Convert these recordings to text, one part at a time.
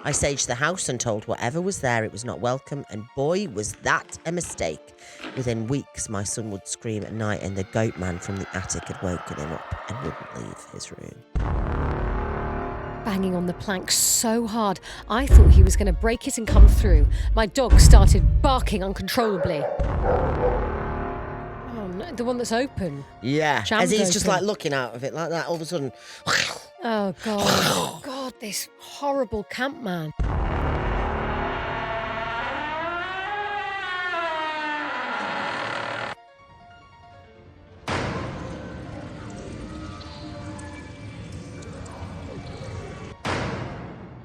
I saged the house and told whatever was there it was not welcome, and boy, was that a mistake. Within weeks, my son would scream at night, and the Goatman from the attic had woken him up and wouldn't leave his room. Banging on the plank so hard, I thought he was going to break it and come through. My dog started barking uncontrollably. Oh, no, the one that's open. Yeah, Jammed as he's open. just like looking out of it like that, all of a sudden... Oh, God. God, this horrible camp man.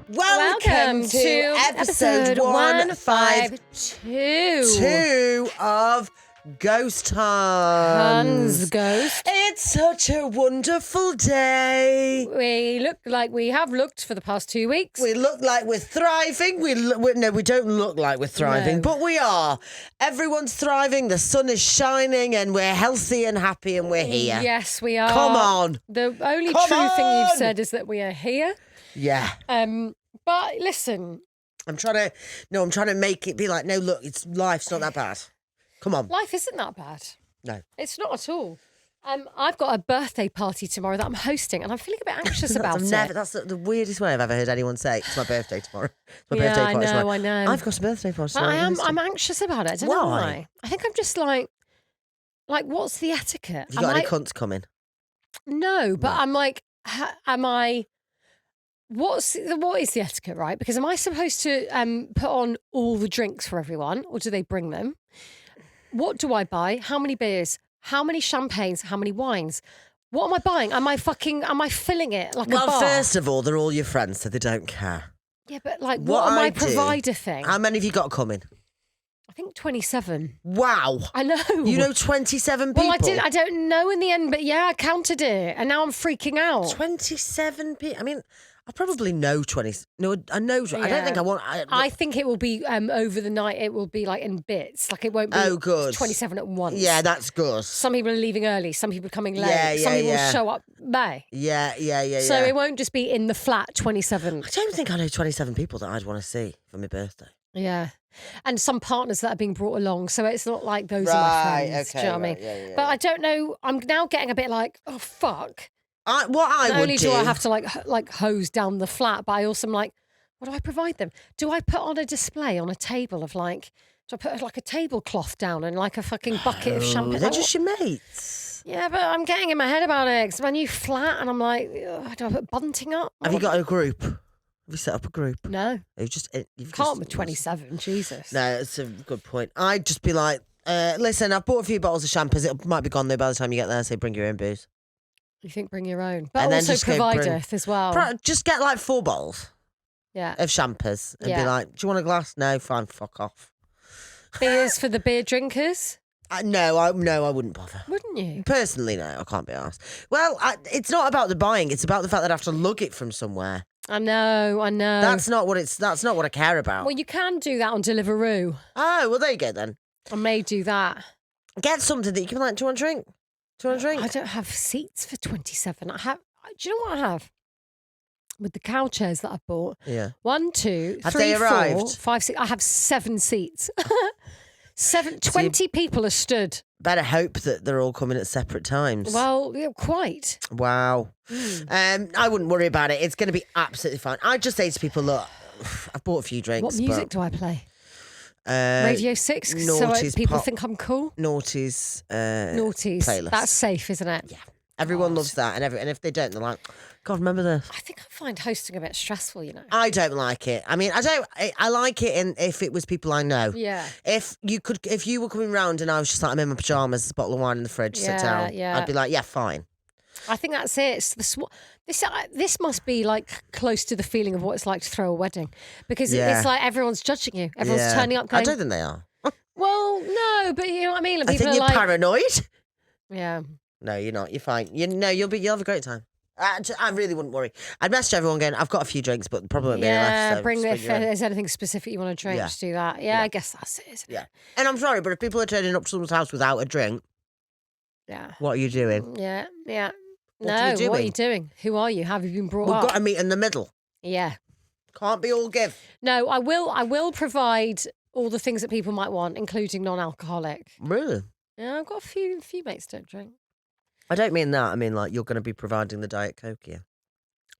Welcome to episode 152 of Ghost Huns Ghost. It's such a wonderful day. We look like we have looked for the past 2 weeks. We look like we're thriving. No, we don't look like we're thriving, No. but we are. Everyone's thriving. The sun is shining, and we're healthy and happy, and we're here. Yes, we are. Come on. The only Come true thing on. you've said is that we are here. Yeah. But listen, I'm trying to make it be like, no, look, life's not that bad. Come on. life isn't that bad. No. It's not at all. I've got a birthday party tomorrow that I'm hosting, and I'm feeling a bit anxious about it. That's the weirdest way I've ever heard anyone say it's my birthday tomorrow. It's my Yeah, birthday I party know, tomorrow. I know. I've got a birthday party But tomorrow. I'm anxious about it. I don't know Why? why. I think I'm just like, what's the etiquette? Have you got any cunts coming? No, but I'm like, am I? What is the etiquette, right? Because am I supposed to put on all the drinks for everyone, or do they bring them? What do I buy? How many beers? How many champagnes? How many wines? What am I buying? Am I filling it like a bar? Well, first of all, they're all your friends, so they don't care. Yeah, but like, what am I do- provider thing? How many have you got coming? I think 27. Wow. I know. You know 27 people? Well, I don't know in the end, but yeah, I counted it, and now I'm freaking out. 27 people. I mean, I probably know 20. No, I know. I don't think I want. I think it will be over the night. It will be like in bits. Like it won't be. Oh, good. 27 at once. Yeah, that's good. Some people are leaving early. Some people are coming late. Yeah, some people yeah. will show up May. Yeah. So it won't just be in the flat 27. I don't think I know 27 people that I'd want to see for my birthday. Yeah. And some partners that are being brought along. So it's not like those are my Right, friends. okay, Do you know what I right, mean? yeah. But I don't know. I'm now getting a bit like, oh, fuck. What I Not would only do. do I have to like hose down the flat, but I also am like, what do I provide them? Do I put on a display on a table of like, do I put like a tablecloth down and like a fucking bucket of champagne? They're just your mates. Yeah, but I'm getting in my head about it. It's my new flat, and I'm like, ugh, do I put bunting up? Have you got a group? Have you set up a group? No. You've Can't with 27, Jesus. No, it's a good point. I'd just be like, listen, I've bought a few bottles of champers. It might be gone though by the time you get there, so bring your own booze. You think bring your own. But And then also just go provideth as well. Just get like 4 bottles Yeah. of champers and be Yeah. like, do you want a glass? No, fine, fuck off. Beers for the beer drinkers? No, I wouldn't bother. Wouldn't you? Personally, no, I can't be asked. Well, it's not about the buying. It's about the fact that I have to lug it from somewhere. I know. That's not what I care about. Well, you can do that on Deliveroo. Oh, well, there you go then. I may do that. Get something that you can be like, do you want a drink? Do you want a drink? I don't have seats for 27. I have. Do you know what I have? With the cow chairs that I bought. Yeah. 1, 2, Have 3, they 4, arrived? 5, 6. I have 7 seats. 20 people are stood. Better hope that they're all coming at separate times. Well, yeah, quite. Wow. I wouldn't worry about it. It's going to be absolutely fine. I'd just say to people, look, I've bought a few drinks. What music do I play? but, Radio 6? So Naughty's people pop- think I'm cool? Naughty's Naughties. playlist. That's safe, isn't it? Yeah. Everyone God. loves that. And if they don't, they're like, God, remember this? I think I find hosting a bit stressful, you know. I don't like it. I mean, I like it if it was people I know. Yeah. If you were coming round and I was just like, I'm in my pajamas, there's a bottle of wine in the fridge, sit down. Yeah. I'd be like, yeah, fine. I think that's it. It's this must be like close to the feeling of what it's like to throw a wedding, because Yeah. it's like everyone's judging you. Everyone's Yeah. turning up going, I don't think they are. well, no, but you know what I mean? Like, I people think are you're like, paranoid. yeah. No, you're not. You're fine. You'll have a great time. I really wouldn't worry. I'd message everyone going, I've got a few drinks, but probably won't be any left. So bring just if your own. there's anything specific you want to drink, Yeah. just do that. Yeah, I guess that's it, isn't it? Yeah. And I'm sorry, but if people are turning up to someone's house without a drink, Yeah. what are you doing? Yeah. What are you No, what are doing? you doing? Who are you? Have you been brought We've up? got to meet in the middle. Yeah. Can't be all give. No, I will provide all the things that people might want, including non-alcoholic. Really? Yeah, I've got a few mates don't drink. I don't mean that. I mean, like, you're going to be providing the Diet Coke here.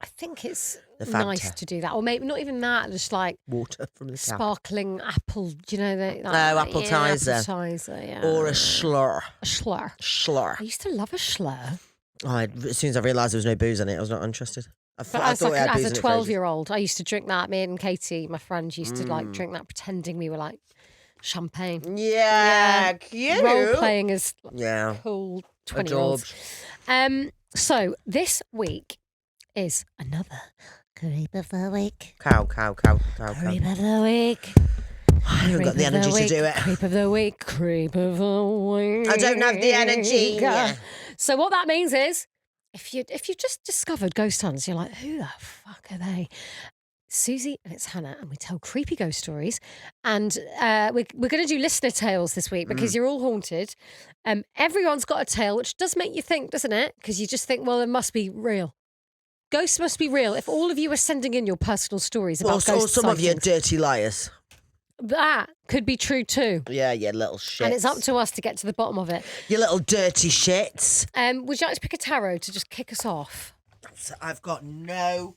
I think it's The nice Fanta. to do that. Or maybe not even that, just like Water from the tap. sparkling apple, like, Appletiser. Appletiser, yeah. Or a slur. A slur. Slur. I used to love a slur. As soon as I realised there was no booze in it, I was not interested. I But as thought it had a booze in it for ages. 12-year-old, I used to drink that. Me and Katie, my friend, used to like drink that, pretending we were like champagne. Yeah, cute. Role playing as Yeah. cool 20-year-olds. So this week is another creep of the week. Cow. Creep of the week. I haven't got the energy to do it. Creep of the week. Creep of the week. I don't have the energy. So what that means is, if you just discovered ghost hunters, you're like, who the fuck are they? Suzie and it's Hannah, and we tell creepy ghost stories. And we're going to do listener tales this week because you're all haunted. Everyone's got a tale, which does make you think, doesn't it? Because you just think, well, it must be real. Ghosts must be real. If all of you are sending in your personal stories about ghost or some of you sightings, dirty liars. that could be true too. Yeah, you little shits. And it's up to us to get to the bottom of it. You little dirty shits. Would you like to pick a tarot to just kick us off? I've got no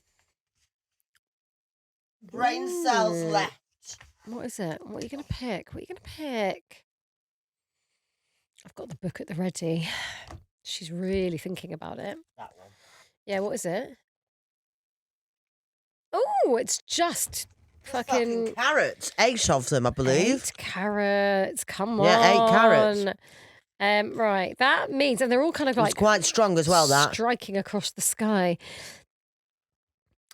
brain cells left. What is it? What are you going to pick? I've got the book at the ready. She's really thinking about it. That one. Yeah, what is it? Oh, it's just fucking carrots. 8 of them, I believe. 8 carrots. Come on. Yeah, 8 carrots. Right. That means, and they're all kind of like It's quite strong as well, that. striking across the sky.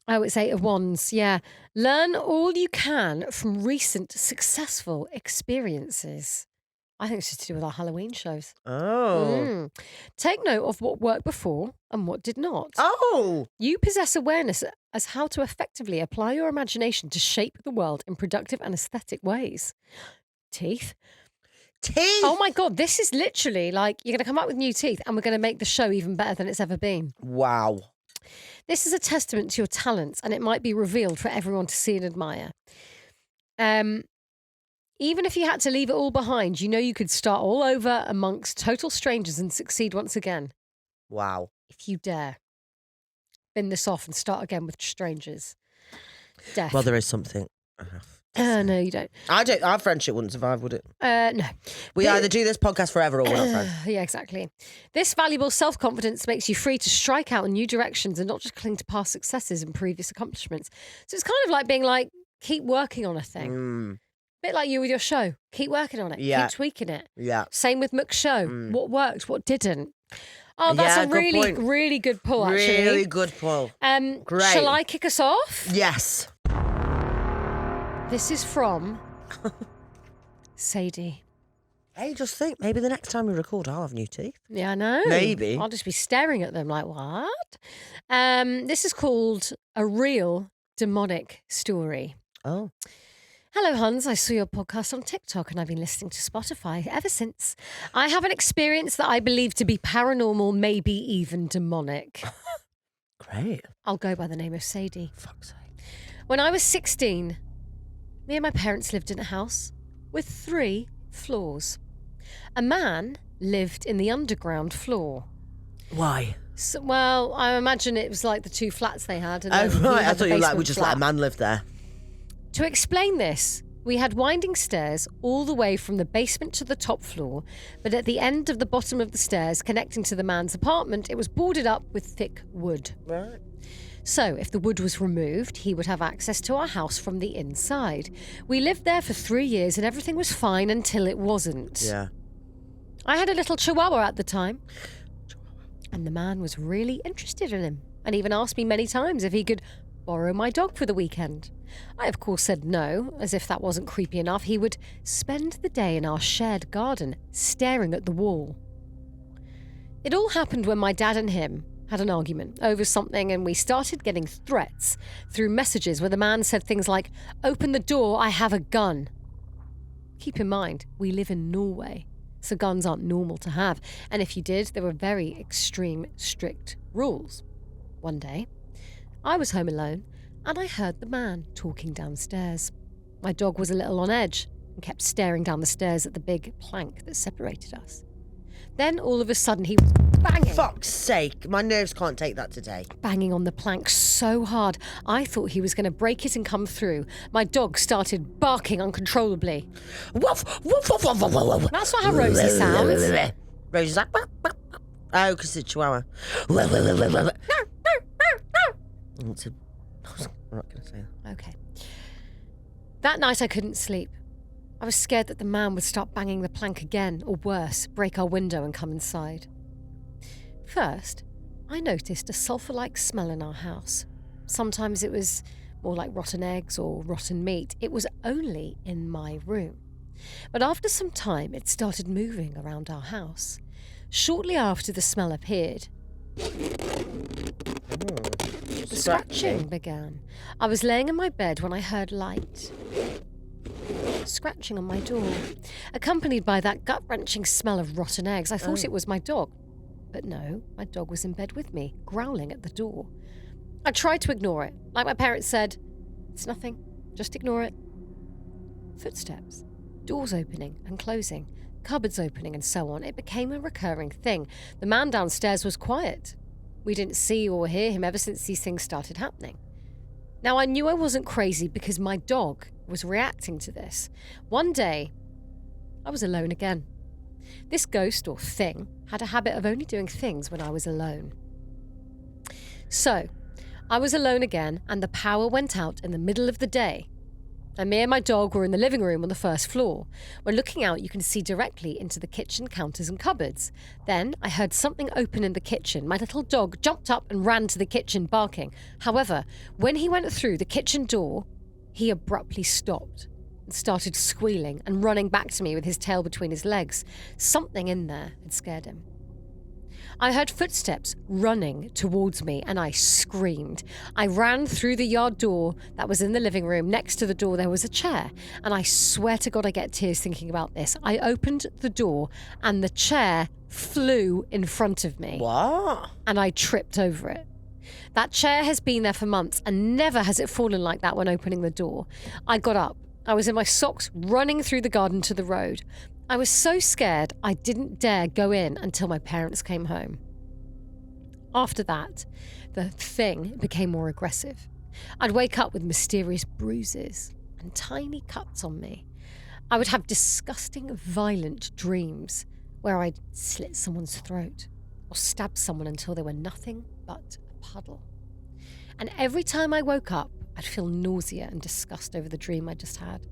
Oh, it's 8 of Wands. Yeah. Learn all you can from recent successful experiences. I think it's just to do with our Halloween shows. Oh. Take note of what worked before and what did not. Oh. You possess awareness as how to effectively apply your imagination to shape the world in productive and aesthetic ways. Teeth. Oh my God, this is literally like you're going to come up with new teeth and we're going to make the show even better than it's ever been. Wow. This is a testament to your talents and it might be revealed for everyone to see and admire. Even if you had to leave it all behind, you know you could start all over amongst total strangers and succeed once again. Wow. If you dare. Bin this off and start again with strangers. Death. Well, there is something. No, you don't. Our friendship wouldn't survive, would it? No. We either do this podcast forever or we're not friends. Yeah, exactly. This valuable self-confidence makes you free to strike out in new directions and not just cling to past successes and previous accomplishments. So it's kind of like being like, keep working on a thing. Bit like you with your show. Keep working on it. Yeah. Keep tweaking it. Yeah. Same with Mook's show. What worked, what didn't. Oh, that's a really, really good pull, actually. Really good pull. Great. Shall I kick us off? Yes. This is from Sadie. Hey, just think, maybe the next time we record, I'll have new teeth. Yeah, I know. Maybe. I'll just be staring at them like, what? This is called A Real Demonic Story. Oh. Hello, Huns. I saw your podcast on TikTok and I've been listening to Spotify ever since. I have an experience that I believe to be paranormal, maybe even demonic. Great. I'll go by the name of Sadie. Fuck's sake. When I was 16, me and my parents lived in a house with 3 floors. A man lived in the underground floor. Why? So, well, I imagine it was like the 2 flats they had. And Oh, then he right. I had the thought you were like, we basement just flat. let a man live there. To explain this, we had winding stairs all the way from the basement to the top floor, but at the end of the bottom of the stairs connecting to the man's apartment, it was boarded up with thick wood. Right. So if the wood was removed, he would have access to our house from the inside. We lived there for 3 years and everything was fine until it wasn't. Yeah. I had a little chihuahua at the time, and the man was really interested in him and even asked me many times if he could borrow my dog for the weekend. I, of course, said no, as if that wasn't creepy enough. He would spend the day in our shared garden, staring at the wall. It all happened when my dad and him had an argument over something, and we started getting threats through messages where the man said things like, "Open the door, I have a gun." Keep in mind, we live in Norway, so guns aren't normal to have, and if you did, there were very extreme, strict rules. One day, I was home alone, and I heard the man talking downstairs. My dog was a little on edge and kept staring down the stairs at the big plank that separated us. Then all of a sudden he was banging. Fuck's sake, my nerves can't take that today. Banging on the plank so hard, I thought he was going to break it and come through. My dog started barking uncontrollably. Woof, woof, woof, woof, woof, woof. That's not how Rosie sounds. Rosie's like, oh, because it's a chihuahua. I'm not going to say that. Okay. That night I couldn't sleep. I was scared that the man would start banging the plank again, or worse, break our window and come inside. First, I noticed a sulphur-like smell in our house. Sometimes it was more like rotten eggs or rotten meat. It was only in my room. But after some time, it started moving around our house. Shortly after the smell appeared, the scratching began. I was laying in my bed when I heard light scratching on my door, accompanied by that gut-wrenching smell of rotten eggs. I thought it was my dog. But no, my dog was in bed with me, growling at the door. I tried to ignore it. Like my parents said, it's nothing, just ignore it. Footsteps, doors opening and closing, cupboards opening and so on. It became a recurring thing. The man downstairs was quiet. We didn't see or hear him ever since these things started happening. Now, I knew I wasn't crazy because my dog was reacting to this. One day, I was alone again. This ghost or thing had a habit of only doing things when I was alone. So, I was alone again and the power went out in the middle of the day. And me and my dog were in the living room on the first floor. When looking out, you can see directly into the kitchen counters and cupboards. Then I heard something open in the kitchen. My little dog jumped up and ran to the kitchen, barking. However, when he went through the kitchen door, he abruptly stopped and started squealing and running back to me with his tail between his legs. Something in there had scared him. I heard footsteps running towards me and I screamed. I ran through the yard door that was in the living room. Next to the door there was a chair, and I swear to God I get tears thinking about this. I opened the door and the chair flew in front of me. What? And I tripped over it. That chair has been there for months and never has it fallen like that when opening the door. I got up. I was in my socks running through the garden to the road. I was so scared I didn't dare go in until my parents came home. After that, the thing became more aggressive. I'd wake up with mysterious bruises and tiny cuts on me. I would have disgusting, violent dreams where I'd slit someone's throat or stab someone until they were nothing but a puddle. And every time I woke up, I'd feel nausea and disgust over the dream I just had.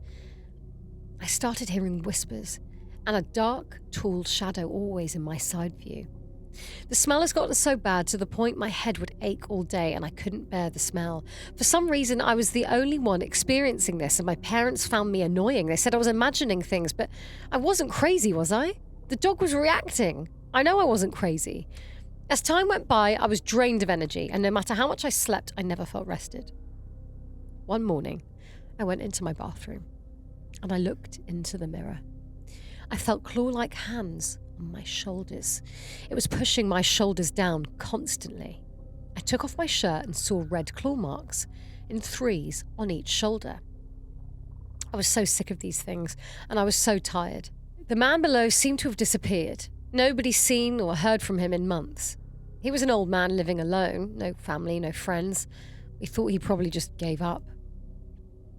I started hearing whispers and a dark, tall shadow always in my side view. The smell has gotten so bad to the point my head would ache all day and I couldn't bear the smell. For some reason, I was the only one experiencing this and my parents found me annoying. They said I was imagining things, but I wasn't crazy, was I? The dog was reacting. I know I wasn't crazy. As time went by, I was drained of energy, and no matter how much I slept, I never felt rested. One morning, I went into my bathroom and I looked into the mirror. I felt claw-like hands on my shoulders. It was pushing my shoulders down constantly. I took off my shirt and saw red claw marks in 3s on each shoulder. I was so sick of these things, and I was so tired. The man below seemed to have disappeared. Nobody's seen or heard from him in months. He was an old man living alone, no family, no friends. We thought he probably just gave up.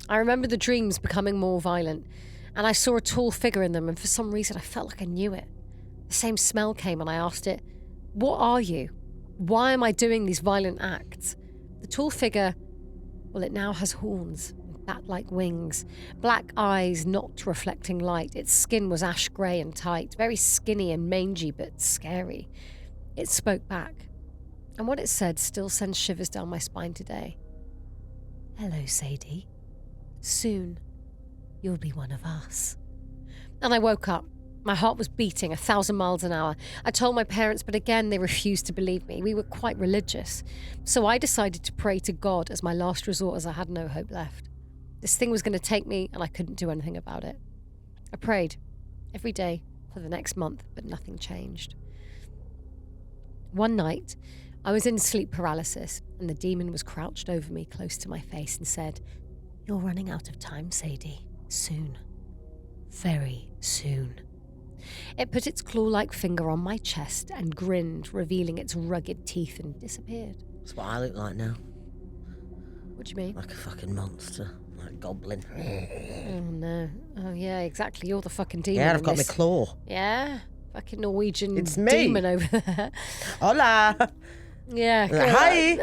I remember the dreams becoming more violent, and I saw a tall figure in them, and for some reason I felt like I knew it. The same smell came and I asked it, "What are you? Why am I doing these violent acts?" The tall figure, well, it now has horns, bat-like wings, black eyes not reflecting light. Its skin was ash grey and tight, very skinny and mangy but scary. It spoke back, and what it said still sends shivers down my spine today. "Hello, Sadie. Soon, you'll be one of us." And I woke up. My heart was beating 1,000 miles an hour. I told my parents, but again, they refused to believe me. We were quite religious. So I decided to pray to God as my last resort, as I had no hope left. This thing was going to take me, and I couldn't do anything about it. I prayed every day for the next month, but nothing changed. One night, I was in sleep paralysis, and the demon was crouched over me close to my face and said, "You're running out of time, Sadie. Soon. Very soon." It put its claw-like finger on my chest and grinned, revealing its rugged teeth, and disappeared. That's what I look like now. What do you mean? Like a fucking monster. Like a goblin. Oh, no. Oh, yeah, exactly. You're the fucking demon. Yeah, I've got my claw. Yeah. Fucking Norwegian It's me. demon over there. Hola. Yeah. Hi.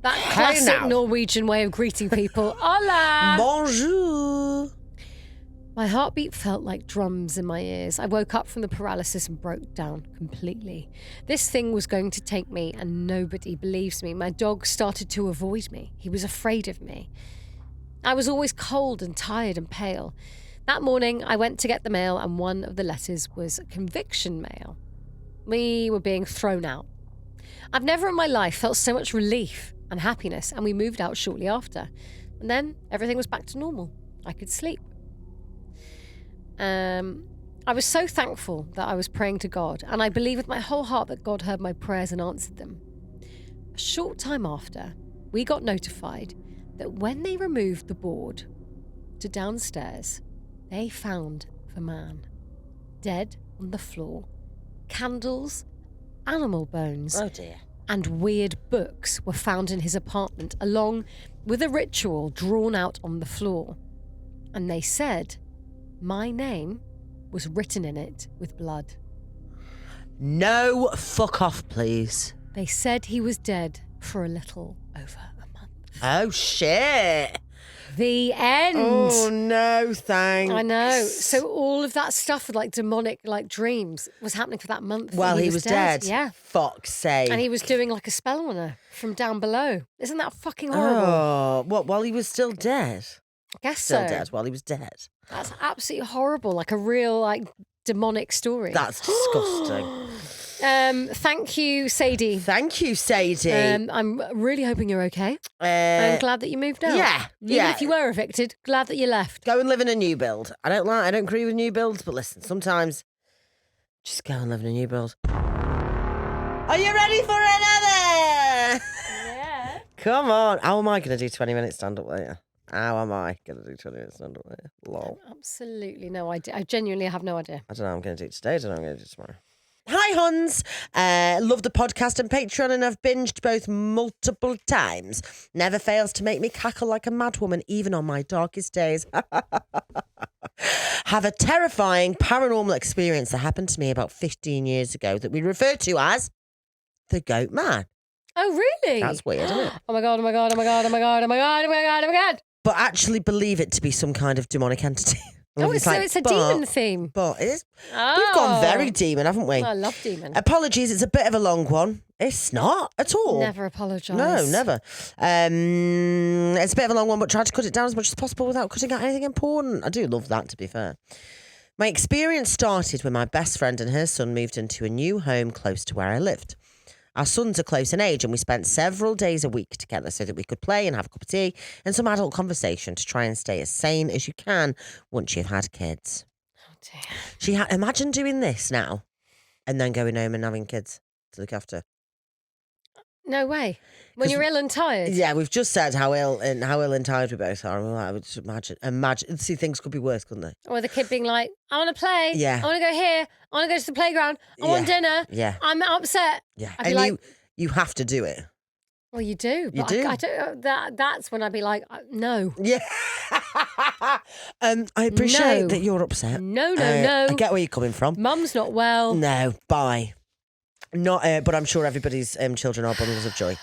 That classic Norwegian way of greeting people. Hola. Bonjour. My heartbeat felt like drums in my ears. I woke up from the paralysis and broke down completely. This thing was going to take me, and nobody believes me. My dog started to avoid me. He was afraid of me. I was always cold and tired and pale. That morning, I went to get the mail, and one of the letters was conviction mail. We were being thrown out. I've never in my life felt so much relief and happiness, and we moved out shortly after. And then everything was back to normal. I could sleep. I was so thankful that I was praying to God, and I believe with my whole heart that God heard my prayers and answered them. A short time after, we got notified that when they removed the board to downstairs, they found the man dead on the floor, candles, animal bones, Oh dear. and weird books were found in his apartment, along with a ritual drawn out on the floor. And they said my name was written in it with blood. No, fuck off, please. They said he was dead for a little over a month. Oh, shit. The end. Oh, no, thanks. I know. So all of that stuff with like demonic like dreams was happening for that month. Well, he was dead. Yeah. Fuck's sake. And he was doing like a spell on her from down below. Isn't that fucking horrible? Oh, what, while he was still dead? I guess Still so. dead while he was dead. That's absolutely horrible. Like a real like demonic story. That's disgusting. Thank you, Sadie. Thank you, Sadie. I'm really hoping you're okay. I'm glad that you moved out. Yeah, Even yeah. if you were evicted, glad that you left. Go and live in a new build. I don't agree with new builds, but listen, sometimes just go and live in a new build. Are you ready for another? Yeah. Come on. How am I going to do 20 minutes stand up later? How am I going to do 20 minutes stand up later? Lol. Absolutely no idea. I genuinely have no idea. I don't know how I'm going to do it today. I don't know how I'm going to do it tomorrow. Hi, Huns. Love the podcast and Patreon, and I've binged both multiple times. Never fails to make me cackle like a madwoman, even on my darkest days. Have a terrifying paranormal experience that happened to me about 15 years ago that we refer to as the Goatman. Oh, really? That's weird, isn't it? Oh my God, oh my God, oh my God, oh my God, oh my God, oh my God, oh my God. But actually believe it to be some kind of demonic entity. Oh, so it's a demon theme. But it is. Oh. We've gone very demon, haven't we? I love demon. Apologies, it's a bit of a long one. It's not at all. Never apologise. No, never. It's a bit of a long one, but try to cut it down as much as possible without cutting out anything important. I do love that, to be fair. My experience started when my best friend and her son moved into a new home close to where I lived. Our sons are close in age, and we spent several days a week together so that we could play and have a cup of tea and some adult conversation to try and stay as sane as you can once you've had kids. Oh dear. Imagine doing this now and then going home and having kids to look after. No way. When 'Cause- you're ill and tired. Yeah, we've just said how ill and tired we both are. And I would just imagine. See, things could be worse, couldn't they? Or the kid being like, I want to play. Yeah. I want to go here. I want to go to the playground. I want dinner. Yeah, I'm upset. yeah. I'd be And like- you have to do it. Well, you do. You But do. I don't. That's when I'd be like, no. Yeah. I appreciate No. that you're upset. No, no. I get where you're coming from. Mum's not well. No, bye. Not, but I'm sure everybody's children are bundles of joy.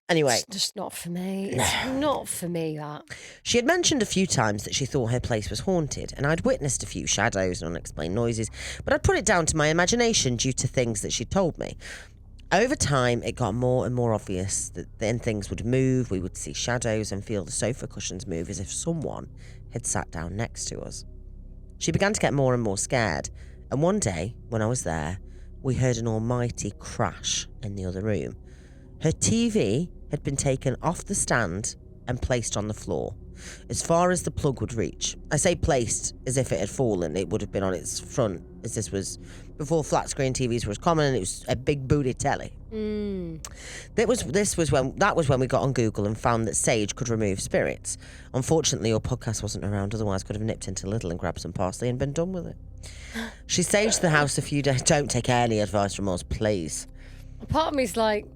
Anyway, It's just not for me. It's not for me, that. she had mentioned a few times that she thought her place was haunted, and I'd witnessed a few shadows and unexplained noises, but I'd put it down to my imagination due to things that she'd told me. Over time, it got more and more obvious that then things would move, we would see shadows and feel the sofa cushions move as if someone had sat down next to us. She began to get more and more scared, and one day, when I was there, we heard an almighty crash in the other room. Her TV had been taken off the stand and placed on the floor. as far as the plug would reach. I say placed as if it had fallen. It would have been on its front, as this was before flat screen TVs were as common, and it was a big booty telly. That was when we got on Google and found that Sage could remove spirits. Unfortunately, your podcast wasn't around, otherwise could have nipped into Lidl and grabbed some parsley and been done with it. She saged the house a few days. Don't take any advice from us, please. Part of me's like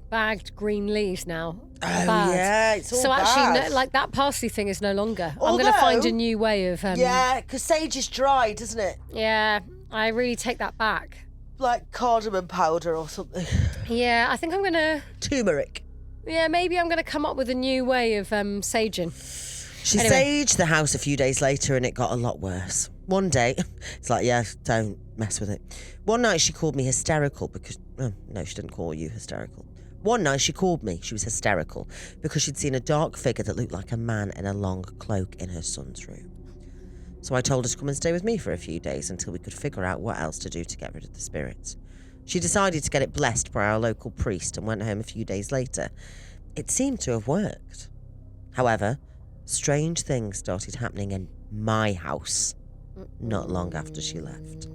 bagged green leaves now. Oh yeah, it's all so bad. actually, like that parsley thing is no longer. I'm going to find a new way of. Yeah, because sage is dry, doesn't it? Yeah, I really take that back. Like cardamom powder or something. Yeah, I think I'm going to. Turmeric. Yeah, maybe I'm going to come up with a new way of saging. She saged the house a few days later and it got a lot worse. One day, it's like, yeah, don't mess with it. One night she called me hysterical because, oh, no, she didn't call you hysterical. One night she called me, she was hysterical, because she'd seen a dark figure that looked like a man in a long cloak in her son's room. So I told her to come and stay with me for a few days until we could figure out what else to do to get rid of the spirits. She decided to get it blessed by our local priest and went home a few days later. It seemed to have worked. However, strange things started happening in my house not long after she left.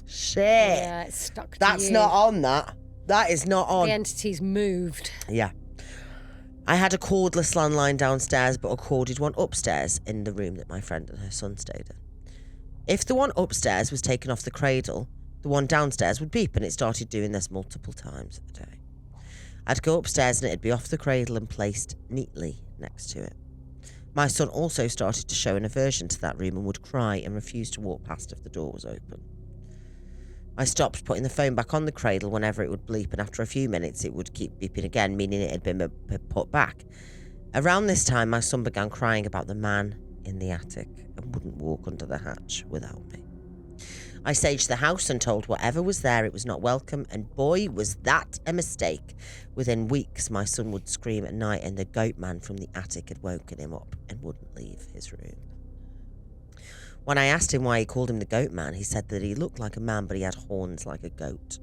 Shit. Yeah, it's stuck to That's you. not on that. That is not on. The entity's moved. Yeah. I had a cordless landline downstairs, but a corded one upstairs in the room that my friend and her son stayed in. If the one upstairs was taken off the cradle, the one downstairs would beep, and it started doing this multiple times a day. I'd go upstairs and it'd be off the cradle and placed neatly next to it. My son also started to show an aversion to that room and would cry and refuse to walk past if the door was open. I stopped putting the phone back on the cradle whenever it would bleep, and after a few minutes it would keep beeping again, meaning it had been put back. Around this time, my son began crying about the man in the attic and wouldn't walk under the hatch without me. I saged the house and told whatever was there it was not welcome, and boy, was that a mistake. Within weeks, my son would scream at night, and the Goatman from the attic had woken him up and wouldn't leave his room. When I asked him why he called him the Goatman, he said that he looked like a man, but he had horns like a goat.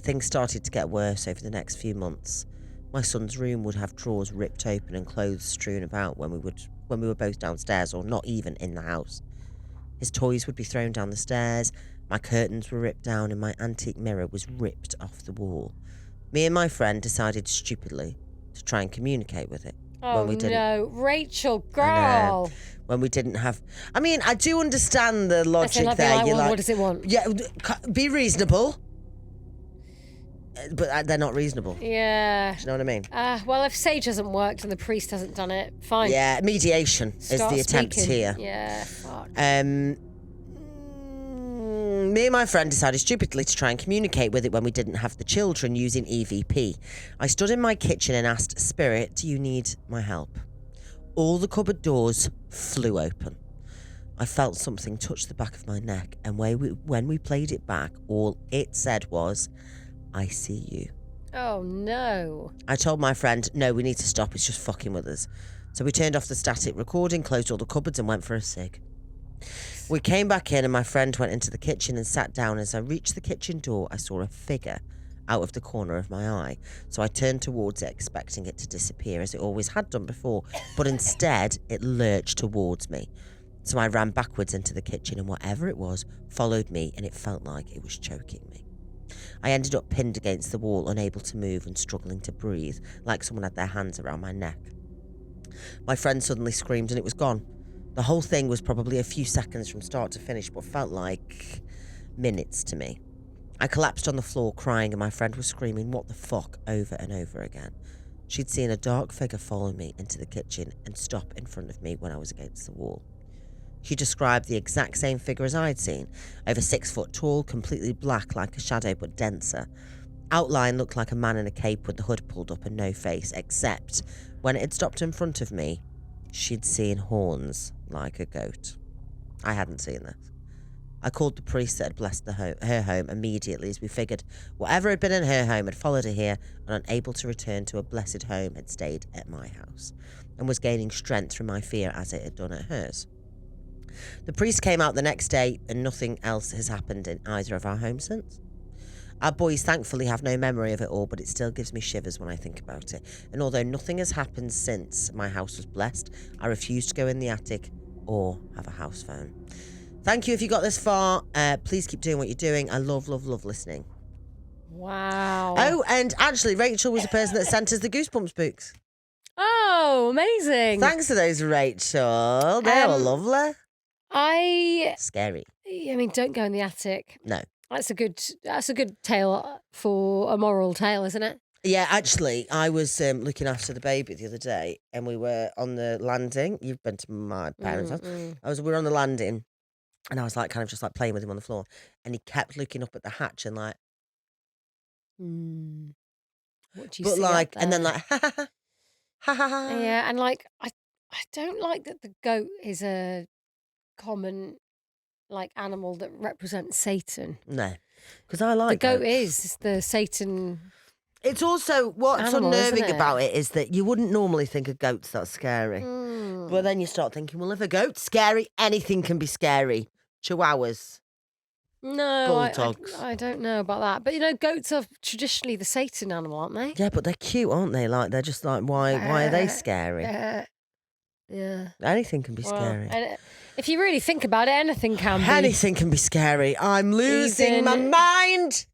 Things started to get worse over the next few months. My son's room would have drawers ripped open and clothes strewn about when we were both downstairs or not even in the house. His toys would be thrown down the stairs, my curtains were ripped down, and my antique mirror was ripped off the wall. Me and my friend decided stupidly to try and communicate with it. Oh no, Rachel, girl. When we didn't have... I mean, I do understand the logic like, there. You're like, what does it want? Yeah, be reasonable. But they're not reasonable. Yeah. Do you know what I mean? Well, if Sage hasn't worked and the priest hasn't done it, fine. Yeah, mediation is the attempt here. Yeah, fuck. Me and my friend decided stupidly to try and communicate with it when we didn't have the children using EVP. I stood in my kitchen and asked, Spirit, do you need my help? All the cupboard doors flew open. I felt something touch the back of my neck, and when we played it back, all it said was, I see you. Oh, no. I told my friend, no, we need to stop, it's just fucking with us. So we turned off the static recording, closed all the cupboards and went for a cig. We came back in and my friend went into the kitchen and sat down. As I reached the kitchen door, I saw a figure out of the corner of my eye. So I turned towards it, expecting it to disappear as it always had done before, but instead it lurched towards me. So I ran backwards into the kitchen, and whatever it was followed me, and it felt like it was choking me. I ended up pinned against the wall, unable to move and struggling to breathe, like someone had their hands around my neck. My friend suddenly screamed and it was gone. The whole thing was probably a few seconds from start to finish, but felt like minutes to me. I collapsed on the floor crying, and my friend was screaming, what the fuck, over and over again. She'd seen a dark figure follow me into the kitchen and stop in front of me when I was against the wall. She described the exact same figure as I'd seen, over 6 foot tall, completely black like a shadow but denser. Outline looked like a man in a cape with the hood pulled up and no face, except when it had stopped in front of me, she'd seen horns like a goat. I hadn't seen this. I called the priest that had blessed her home immediately, as we figured whatever had been in her home had followed her here, and unable to return to a blessed home had stayed at my house and was gaining strength from my fear as it had done at hers. The priest came out the next day and nothing else has happened in either of our homes since. Our boys thankfully have no memory of it all, but it still gives me shivers when I think about it. And although nothing has happened since my house was blessed, I refuse to go in the attic or have a house phone. Thank you if you got this far. Please keep doing what you're doing. I love listening. Wow. Oh, and actually, Rachel was the person that sent us the Goosebumps books. Oh, amazing. Thanks to those, Rachel. They were lovely. Scary. I mean, don't go in the attic. No. That's a good tale for a moral tale, isn't it? Yeah, actually, I was looking after the baby the other day, and we were on the landing. You've been to my parents' house. We were on the landing, and I was like, kind of just like playing with him on the floor, and he kept looking up at the hatch and like, what do you see like, up there? and then like, ha ha ha, ha ha ha. Yeah, and like, I don't like that the goat is a common like animal that represents Satan. No, because I like the goat goats. is the Satan. It's also what's animal, unnerving isn't it? about it is that you wouldn't normally think a goat's that scary. But then you start thinking, well, if a goat's scary, anything can be scary. Chihuahuas. No, Bulldogs. I don't know about that. But you know, goats are traditionally the Satan animal, aren't they? Yeah, but they're cute, aren't they? Like, they're just like, why are they scary? Yeah. Anything can be scary. And if you really think about it, anything can be. Anything can be scary. I'm losing my mind.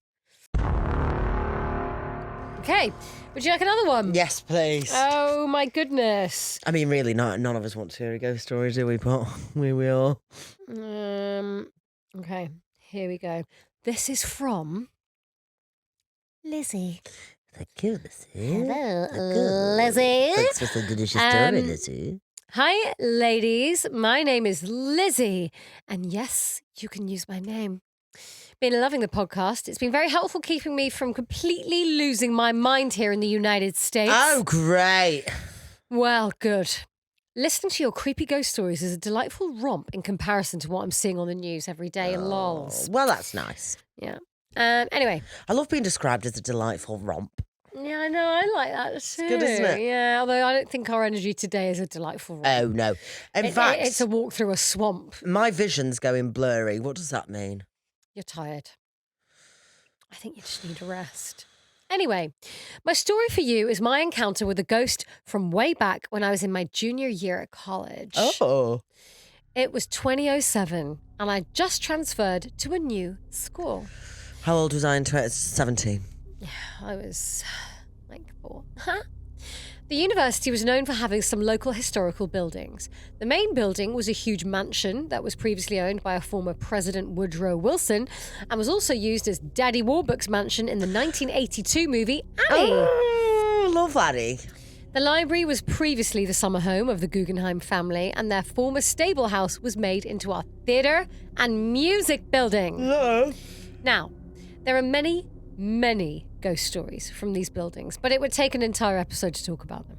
Okay. Would you like another one? Yes, please. Oh, my goodness. I mean, really, none of us want to hear a ghost story, do we? But we will. Okay. Here we go. This is from Lizzie. Thank you, Lizzie. Hello, Lizzie. Thanks for the delicious story, Lizzie. Hi, ladies. My name is Lizzie. And yes, you can use my name. Been loving the podcast. It's been very helpful keeping me from completely losing my mind here in the United States. Oh, great. Well, good. Listening to your creepy ghost stories is a delightful romp in comparison to what I'm seeing on the news every day. Lols. Well, that's nice. Yeah. Anyway. I love being described as a delightful romp. Yeah, I know. I like that too. It's good, isn't it? Yeah, although I don't think our energy today is a delightful romp. Oh, no. In fact, it's a walk through a swamp. My vision's going blurry. What does that mean? You're tired. I think you just need a rest. Anyway, my story for you is my encounter with a ghost from way back when I was in my junior year at college. Oh. It was 2007, and I just transferred to a new school. How old was I in 17? Yeah, I was like 4. The university was known for having some local historical buildings. The main building was a huge mansion that was previously owned by a former President Woodrow Wilson and was also used as Daddy Warbucks' mansion in the 1982 movie Annie. Oh, love Annie. The library was previously the summer home of the Guggenheim family, and their former stable house was made into a theatre and music building. No. Now, there are many ghost stories from these buildings, but it would take an entire episode to talk about them.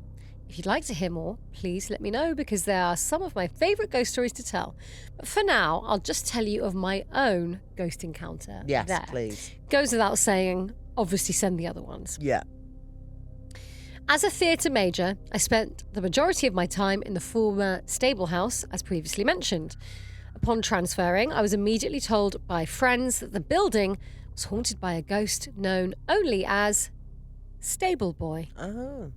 If you'd like to hear more, please let me know, because they are some of my favourite ghost stories to tell. But for now, I'll just tell you of my own ghost encounter. Yes, there. please. Goes without saying, obviously send the other ones. Yeah. As a theatre major, I spent the majority of my time in the former stable house, as previously mentioned. Upon transferring, I was immediately told by friends that the building was haunted by a ghost known only as Stable Boy. Oh.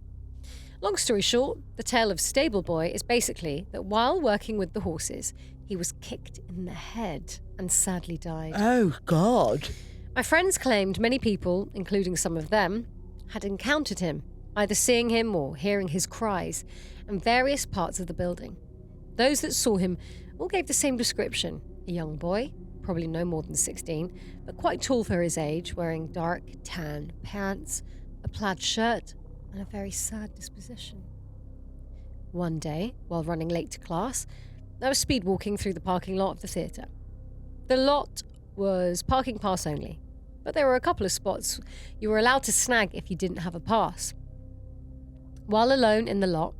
Long story short, the tale of Stable Boy is basically that while working with the horses, he was kicked in the head and sadly died. Oh, God. My friends claimed many people, including some of them, had encountered him, either seeing him or hearing his cries, in various parts of the building. Those that saw him all gave the same description: a young boy, probably no more than 16, but quite tall for his age, wearing dark tan pants, a plaid shirt, and a very sad disposition. One day, while running late to class, I was speed walking through the parking lot of the theatre. The lot was parking pass only, but there were a couple of spots you were allowed to snag if you didn't have a pass. While alone in the lot,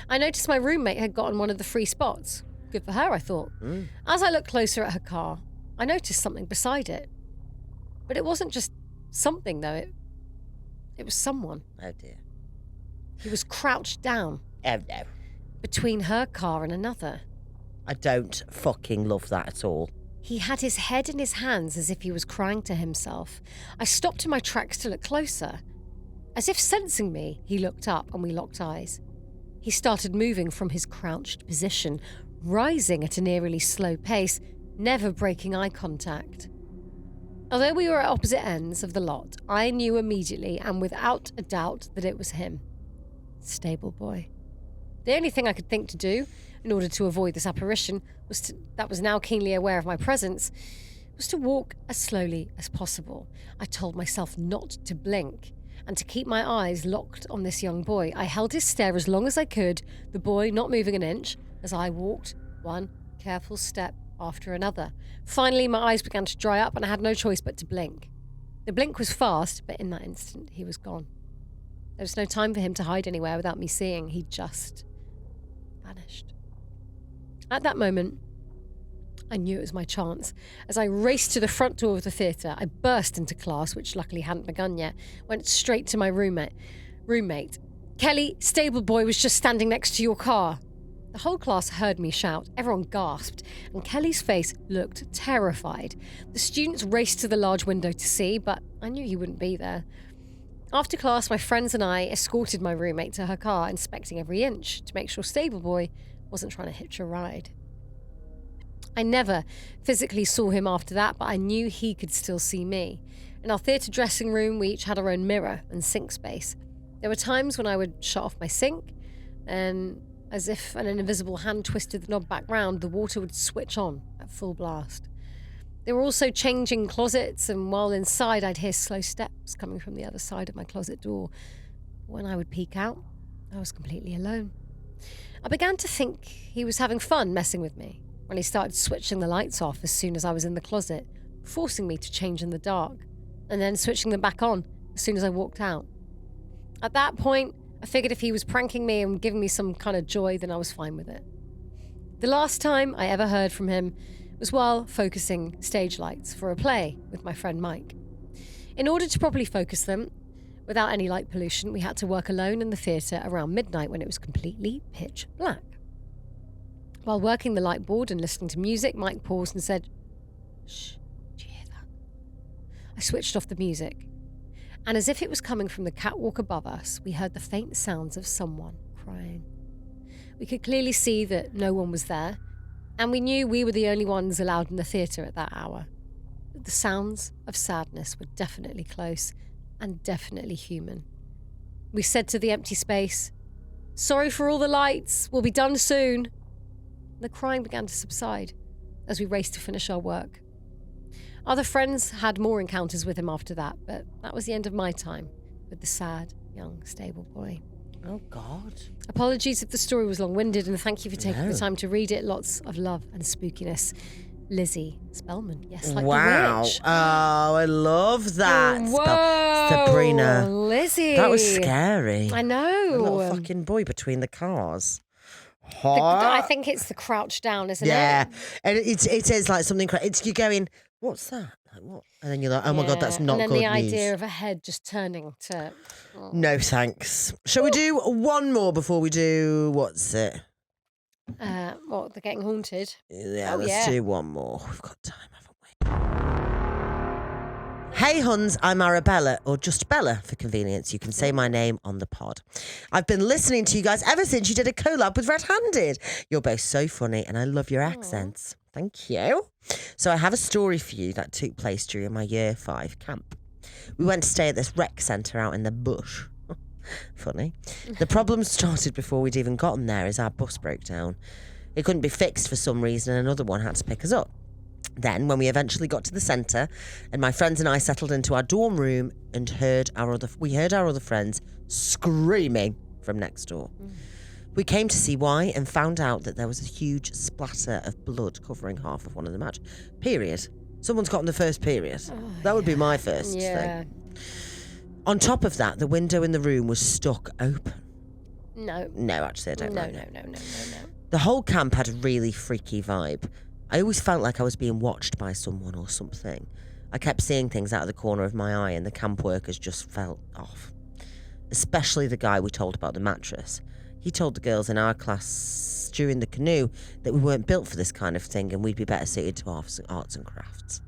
I noticed my roommate had gotten one of the free spots. Good for her, I thought. As I looked closer at her car, I noticed something beside it. But it wasn't just something, though. It was someone. Oh, dear. He was crouched down. Oh, no. Between her car and another. I don't fucking love that at all. He had his head in his hands as if he was crying to himself. I stopped in my tracks to look closer. As if sensing me, he looked up and we locked eyes. He started moving from his crouched position, rising at an eerily slow pace, never breaking eye contact. Although we were at opposite ends of the lot, I knew immediately and without a doubt that it was him. Stable boy. The only thing I could think to do, in order to avoid this apparition, that was now keenly aware of my presence, was to walk as slowly as possible. I told myself not to blink and to keep my eyes locked on this young boy. I held his stare as long as I could, the boy not moving an inch, as I walked one careful step after another. Finally, my eyes began to dry up and I had no choice but to blink. The blink was fast, but in that instant, he was gone. There was no time for him to hide anywhere without me seeing. He just vanished. At that moment, I knew it was my chance. As I raced to the front door of the theatre, I burst into class, which luckily hadn't begun yet, went straight to my roommate. Kelly, stable boy was just standing next to your car. The whole class heard me shout. Everyone gasped, and Kelly's face looked terrified. The students raced to the large window to see, but I knew he wouldn't be there. After class, my friends and I escorted my roommate to her car, inspecting every inch to make sure stable boy wasn't trying to hitch a ride. I never physically saw him after that, but I knew he could still see me. In our theatre dressing room, we each had our own mirror and sink space. There were times when I would shut off my sink, and as if an invisible hand twisted the knob back round, the water would switch on at full blast. There were also changing closets, and while inside, I'd hear slow steps coming from the other side of my closet door. When I would peek out, I was completely alone. I began to think he was having fun messing with me when he started switching the lights off as soon as I was in the closet, forcing me to change in the dark, and then switching them back on as soon as I walked out. At that point, I figured if he was pranking me and giving me some kind of joy, then I was fine with it. The last time I ever heard from him was while focusing stage lights for a play with my friend Mike. In order to properly focus them, without any light pollution, we had to work alone in the theatre around midnight when it was completely pitch black. While working the light board and listening to music, Mike paused and said, "Shh, do you hear that?" I switched off the music, and as if it was coming from the catwalk above us, we heard the faint sounds of someone crying. We could clearly see that no one was there, and we knew we were the only ones allowed in the theatre at that hour. The sounds of sadness were definitely close and definitely human. We said to the empty space, "Sorry for all the lights, we'll be done soon." The crying began to subside as we raced to finish our work. Other friends had more encounters with him after that, but that was the end of my time with the sad, young, stable boy. Oh, God. Apologies if the story was long-winded, and thank you for taking the time to read it. Lots of love and spookiness. Lizzie Spellman. Yes, like the witch. Oh, I love that. Whoa, Sabrina. Lizzie. That was scary. I know. A little fucking boy between the cars. I think it's the crouch down, isn't it? Yeah. And it is like something, you're going, what's that? Like what? And then you're like, oh my God, that's not good news. And then the idea of a head just turning to... Oh. No, thanks. Shall we do one more before we do, what's it? What, they're getting haunted? Yeah, let's do one more. We've got time, haven't we? Hey Huns, I'm Arabella, or just Bella for convenience. You can say my name on the pod. I've been listening to you guys ever since you did a collab with Red Handed. You're both so funny and I love your accents. Thank you. So I have a story for you that took place during my year 5 camp. We went to stay at this rec centre out in the bush. Funny. The problem started before we'd even gotten there as our bus broke down. It couldn't be fixed for some reason and another one had to pick us up. Then, when we eventually got to the centre and my friends and I settled into our dorm room and we heard our other friends screaming from next door. We came to see why and found out that there was a huge splatter of blood covering half of one of the match. Period. Someone's gotten the first period. That would be my first thing. On top of that, the window in the room was stuck open. No, actually, I don't know. No. The whole camp had a really freaky vibe. I always felt like I was being watched by someone or something. I kept seeing things out of the corner of my eye and the camp workers just felt off. Especially the guy we told about the mattress. He told the girls in our class during the canoe that we weren't built for this kind of thing and we'd be better suited to arts and crafts.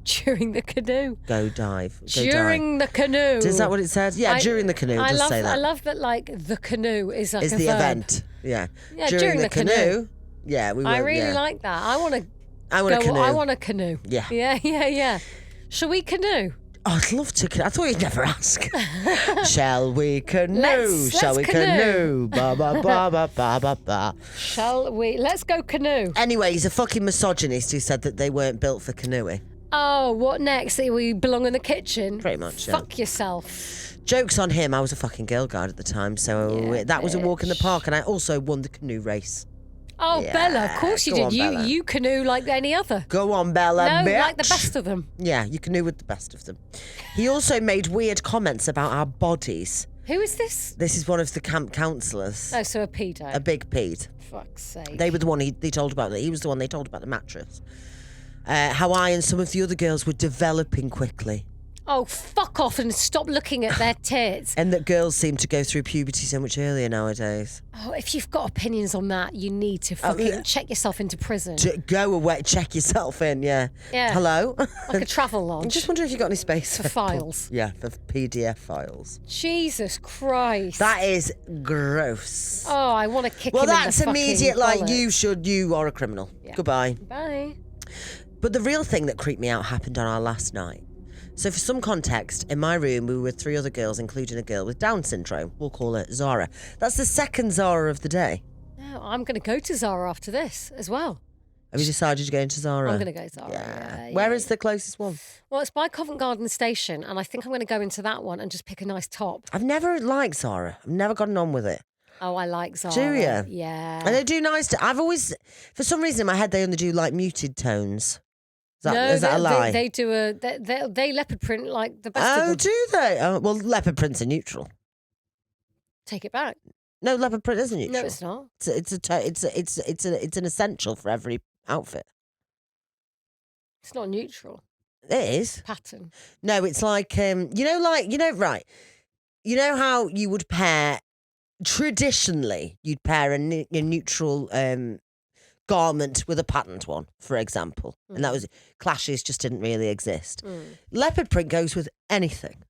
During the canoe. Go dive. During the canoe. Is that what it said? Yeah, during the canoe. I say that. I love that, like, the canoe is like Is a the verb. event. Yeah. Yeah, during the canoe. Yeah, we were. I really like that. I want a canoe. I want a canoe. Yeah. Yeah. Shall we canoe? Oh, I'd love to canoe. I thought you'd never ask. Shall we canoe? Let's Shall we canoe? Ba ba ba ba ba ba ba. Shall we? Let's go canoe. Anyway, he's a fucking misogynist who said that they weren't built for canoeing. Oh, what next? That we belong in the kitchen? Pretty much, yeah. Fuck yourself. Joke's on him. I was a fucking girl guide at the time, so that was a walk in the park, and I also won the canoe race. Oh, Yeah, Bella, of course you go did. on, Bella. You canoe like any other. Go on, Bella, No, bitch. like the best of them. Yeah, you canoe with the best of them. He also made weird comments about our bodies. Who is this? This is one of the camp counsellors. Oh, so a pedo. A big Pete. Fuck's sake. They were the one they told about. He was the one they told about the mattress. How I and some of the other girls were developing quickly. Oh, fuck off and stop looking at their tits. And that girls seem to go through puberty so much earlier nowadays. Oh, if you've got opinions on that, you need to fucking check yourself into prison. Go away, check yourself in, yeah. Yeah. Hello? Like a travel lodge. I'm just wondering if you've got any space For files. Yeah, for PDF files. Jesus Christ. That is gross. Oh, I want to kick Well, him in that's the fucking immediate, like, bollocks. you are a criminal. Yeah. Goodbye. Bye. But the real thing that creeped me out happened on our last night. So for some context, in my room, we were with 3 other girls, including a girl with Down syndrome. We'll call her Zara. That's the second Zara of the day. No, I'm going to go to Zara after this as well. Have you decided you're going to Zara? I'm going to go to Zara. Yeah. Where is the closest one? Well, it's by Covent Garden Station, and I think I'm going to go into that one and just pick a nice top. I've never liked Zara. I've never gotten on with it. Oh, I like Zara. Do you? Yeah. And they do nice. I've always, for some reason in my head, they only do like muted tones. Is that a lie? They do they leopard print like the best of Oh, them. do they? Oh, well, leopard prints are neutral. Take it back. No, leopard print isn't neutral. No, it's not. It's an essential for every outfit. It's not neutral. It is. Pattern. No, it's like right. You know how you would pair traditionally? You'd pair a neutral garment with a patterned one, for example, and that was clashes just didn't really exist. Leopard print goes with anything.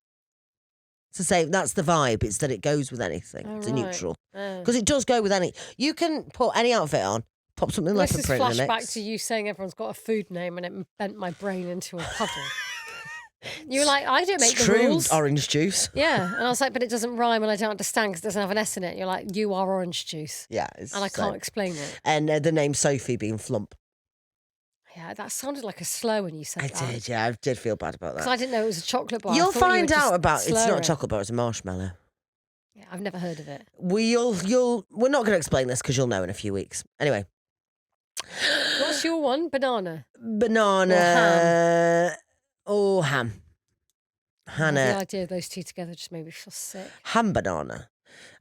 It's the same. That's the vibe. It's that it goes with anything. It's a neutral because it does go with any. You can put any outfit on. Pop something leopard print in the mix. Flashback to you saying everyone's got a food name, and it bent my brain into a puddle. You were like, I don't make the rules. Orange juice. Yeah, and I was like, but it doesn't rhyme, and I don't understand because it doesn't have an S in it. You're like, you are orange juice. Yeah, and I can't explain it. And the name Sophie being Flump. Yeah, that sounded like a slur when you said that. I did, yeah, I did feel bad about that. Because I didn't know it was a chocolate bar. You'll find out about it's not a chocolate bar, it's a marshmallow. Yeah, I've never heard of it. We're not going to explain this because you'll know in a few weeks. Anyway. What's your one? Banana. Banana. Or ham. Hannah. The idea of those two together just made me feel sick. Ham banana.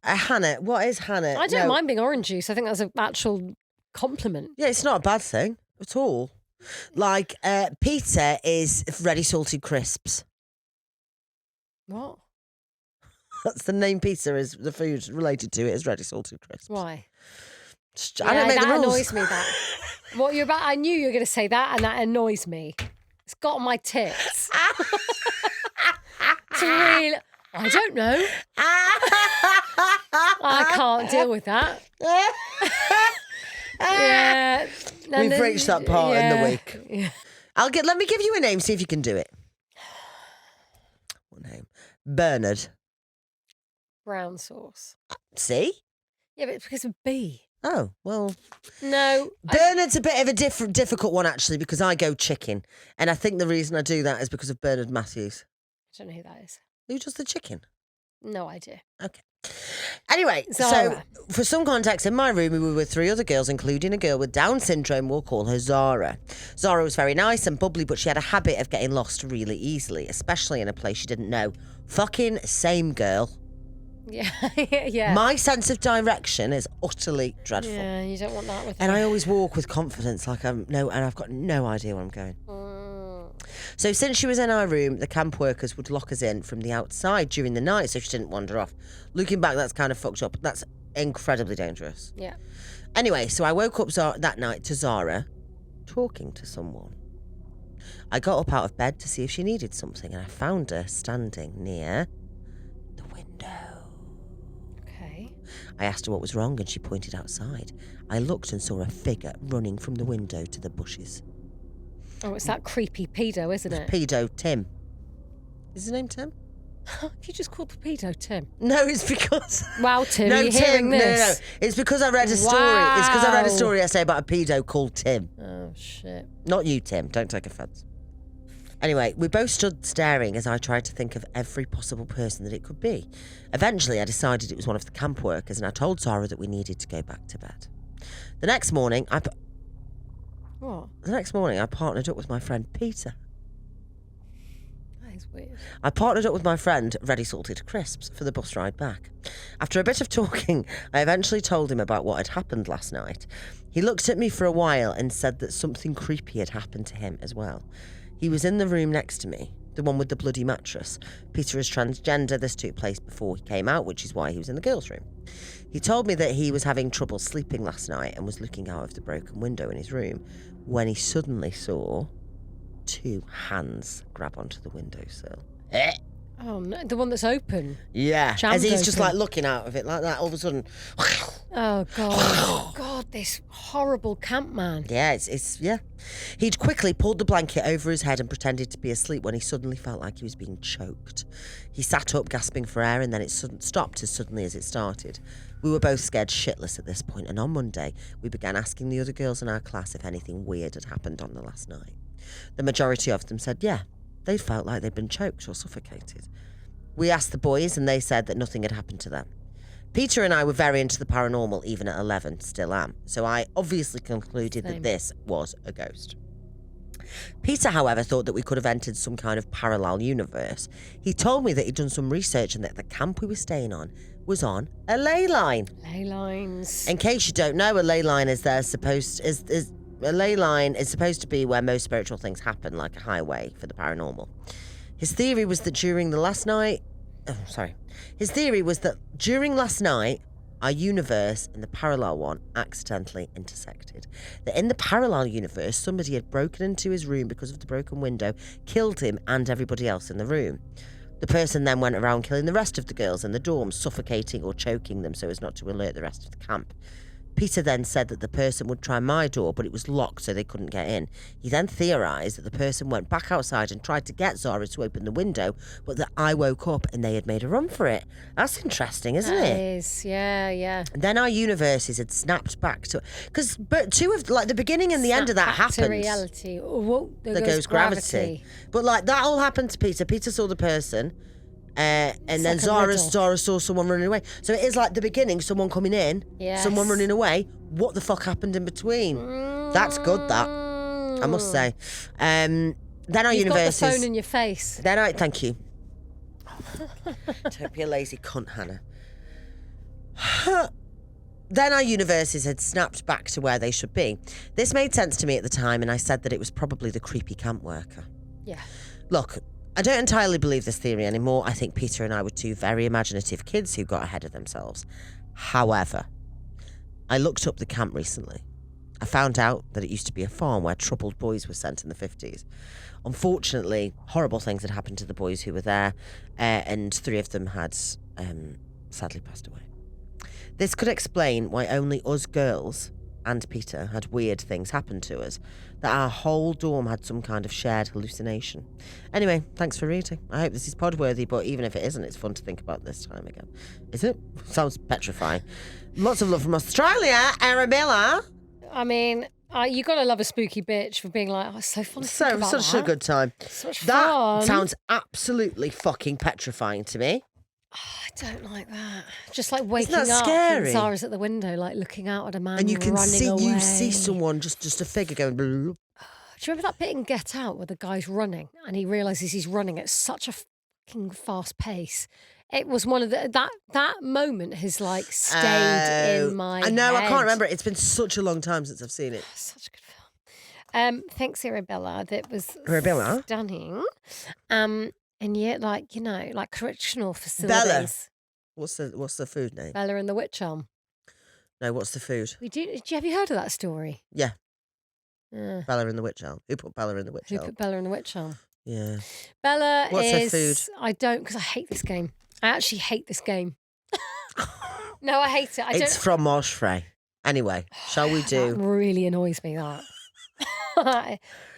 Hannah, what is Hannah? I don't mind being orange juice. I think that's an actual compliment. Yeah, it's not a bad thing at all. Like, Peter is ready salted crisps. What? That's the name pizza is, the food related to it is ready salted crisps. Why? I don't make the rules. That annoys me, that. What you're about, I knew you were going to say that, and that annoys me. It's got on my tits. It's really, I don't know. I can't deal with that. Yeah. We've reached that part in the week. Yeah. Let me give you a name, see if you can do it. What name? Bernard. Brown sauce. See? Yeah, but it's because of B. Oh, well. No. Bernard's a bit of a difficult one, actually, because I go chicken. And I think the reason I do that is because of Bernard Matthews. I don't know who that is. Who does the chicken? No idea. Okay. Anyway, Zara. So for some context, in my room, we were with 3 other girls, including a girl with Down syndrome. We'll call her Zara. Zara was very nice and bubbly, but she had a habit of getting lost really easily, especially in a place she didn't know. Fucking same girl. Yeah, yeah. My sense of direction is utterly dreadful. Yeah, you don't want that with And her. I always walk with confidence, like and I've got no idea where I'm going. So since she was in our room, the camp workers would lock us in from the outside during the night so she didn't wander off. Looking back, that's kind of fucked up. That's incredibly dangerous. Yeah. Anyway, so I woke up that night to Zara talking to someone. I got up out of bed to see if she needed something, and I found her standing near the window. Okay. I asked her what was wrong, and she pointed outside. I looked and saw a figure running from the window to the bushes. Oh, it's that creepy pedo, isn't it? Pedo Tim. Is his name Tim? You just called the pedo Tim. No, it's because... Wow, Tim, no, are you hearing this? No. It's because I read a story. It's because I read a story yesterday about a pedo called Tim. Oh, shit. Not you, Tim. Don't take offence. Anyway, we both stood staring as I tried to think of every possible person that it could be. Eventually, I decided it was one of the camp workers, and I told Zara that we needed to go back to bed. The next morning, I partnered up with my friend Peter. That is weird. I partnered up with my friend, Ready Salted Crisps, for the bus ride back. After a bit of talking, I eventually told him about what had happened last night. He looked at me for a while and said that something creepy had happened to him as well. He was in the room next to me, the one with the bloody mattress. Peter is transgender. This took place before he came out, which is why he was in the girls' room. He told me that he was having trouble sleeping last night and was looking out of the broken window in his room when he suddenly saw 2 hands grab onto the windowsill. Oh, no, the one that's open. Yeah, Jammed as he's just open. like looking out of it like that, all of a sudden. Oh, God. God, this horrible camp man. Yeah, it's yeah. He'd quickly pulled the blanket over his head and pretended to be asleep when he suddenly felt like he was being choked. He sat up, gasping for air, and then it stopped as suddenly as it started. We were both scared shitless at this point, and on Monday, we began asking the other girls in our class if anything weird had happened on the last night. The majority of them said yeah, they felt like they'd been choked or suffocated. We asked the boys, and they said that nothing had happened to them. Peter and I were very into the paranormal, even at 11, still am, so I obviously concluded that this was a ghost. Peter, however, thought that we could have entered some kind of parallel universe. He told me that he'd done some research and that the camp we were staying on was on a ley line. Ley lines. In case you don't know, a ley line is a ley line is supposed to be where most spiritual things happen, like a highway for the paranormal. His theory was that during last night, our universe and the parallel one accidentally intersected. That in the parallel universe, somebody had broken into his room because of the broken window, killed him and everybody else in the room. The person then went around killing the rest of the girls in the dorms, suffocating or choking them so as not to alert the rest of the camp. Peter then said that the person would try my door, but it was locked so they couldn't get in. He then theorised that the person went back outside and tried to get Zara to open the window, but that I woke up and they had made a run for it. That's interesting, isn't it? It is, yeah. And then our universes had snapped back to... But two of... Like, the beginning and the end of that Snap back happened. to reality. Oh, whoa, There goes gravity. But, like, that all happened to Peter. Peter saw the person... and then like Zara saw someone running away. So it is like the beginning, someone coming in, someone running away. What the fuck happened in between? That's good, that. I must say. Then our You've universes... got the phone in your face. Thank you. Don't be a lazy cunt, Hannah. Then our universes had snapped back to where they should be. This made sense to me at the time, and I said that it was probably the creepy camp worker. Yeah. Look, I don't entirely believe this theory anymore. I think Peter and I were 2 very imaginative kids who got ahead of themselves. However, I looked up the camp recently. I found out that it used to be a farm where troubled boys were sent in the 50s. Unfortunately, horrible things had happened to the boys who were there, and 3 of them had sadly passed away. This could explain why only us girls and Peter had weird things happen to us, that our whole dorm had some kind of shared hallucination. Anyway, thanks for reading. I hope this is pod-worthy, but even if it isn't, it's fun to think about this time again. Is it? Sounds petrifying. Lots of love from Australia, Arabella. I mean, you got to love a spooky bitch for being like, oh, it's so fun to think about Such that. a good time. Such That fun. sounds absolutely fucking petrifying to me. Oh, I don't like that. Just like waking that up scary? and Zara's at the window, like looking out at a man And you can running away. you see someone, just a figure going... Do you remember that bit in Get Out where the guy's running and he realises he's running at such a fucking fast pace? It was one of that moment has like stayed in my I know, I head. can't remember it. It's been such a long time since I've seen it. Such a good film. Thanks, Arabella. That was Arabella? stunning. And yet, like, you know, like correctional facilities. Bella. What's the food name? Bella and the Witch Elm. No, what's the food? Have you heard of that story? Yeah. Yeah. Bella in the Witch Elm. Who put Bella in the Witch Who Elm? put Bella in the witch elm? Yeah. Bella What's is... her food? I don't, because I hate this game. I actually hate this game. No, I hate it. It's from Marshfray. Anyway, shall we do... That really annoys me, that.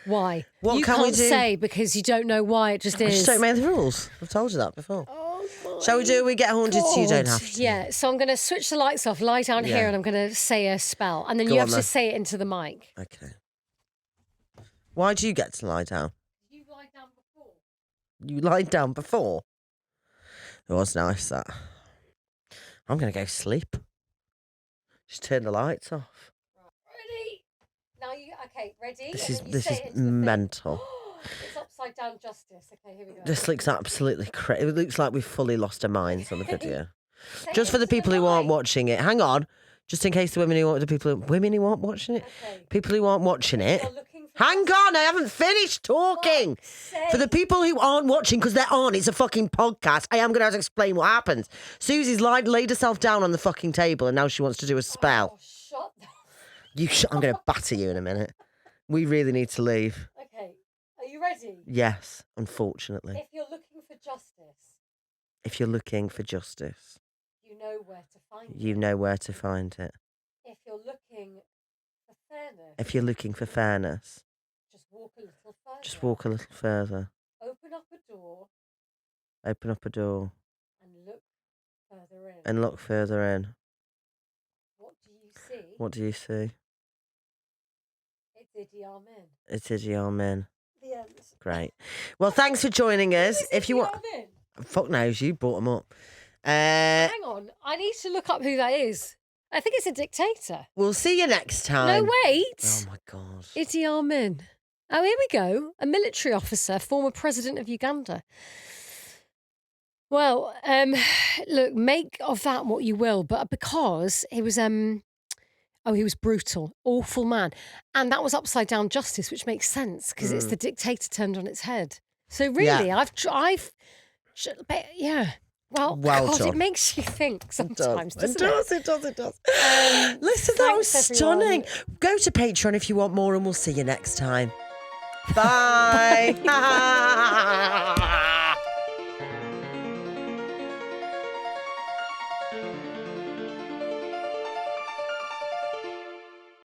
Why? What you can we can't do? say because you don't know why, it just I is. just don't make the rules. I've told you that before. Oh my Shall we do We Get Haunted so you don't God. have to? Yeah, so I'm going to switch the lights off, lie down Yeah. here, and I'm going to say a spell. And then Go you on have then. to say it into the mic. Okay. Why do you get to lie down? You lie down before. You lied down before? It was nice, that. I'm going to go sleep. Just turn the lights off. Ready? Now you... Okay, ready? This And is then you this say is it into the thing. mental. It's upside down justice. Okay, here we go. This looks absolutely crazy. It looks like we've fully lost our minds on the video. Say Just it for the into people who aren't mic. watching it. Hang on. Just in case the women who aren't watching it. Okay. People who aren't watching it. You're looking for Hang on, I haven't finished talking. For the people who aren't watching, because there aren't, it's a fucking podcast, I am going to have to explain what happens. Susie's laid herself down on the fucking table and now she wants to do a spell. Oh, shut the... I'm going to batter you in a minute. We really need to leave. Okay, are you ready? Yes, unfortunately. If you're looking for justice, If you're looking for justice, you know where to find you it. know where to find it. If you're looking for fairness, If you're looking for fairness, just walk a little further. just walk a little further. Open up a door Open up a door and look further in. and look further in. What do you see? What do you see? It's Idi Amin. It's Idi Amin. The end. Great. Well, thanks for joining us. Who's If you Idi want, Amin? fuck knows, you brought them up. Hang on, I need to look up who that is. I think it's a dictator. We'll see you next time. No, wait. Oh my God. Idi Amin. Oh, here we go. A military officer, former president of Uganda. Well, look, make of that what you will, but because he was he was brutal, awful man. And that was upside down justice, which makes sense because it's the dictator turned on its head. So really, yeah. Well, God, done. it makes you think sometimes, doesn't it? It does. Listen, that was Thanks, stunning. everyone. Go to Patreon if you want more and we'll see you next time. Bye.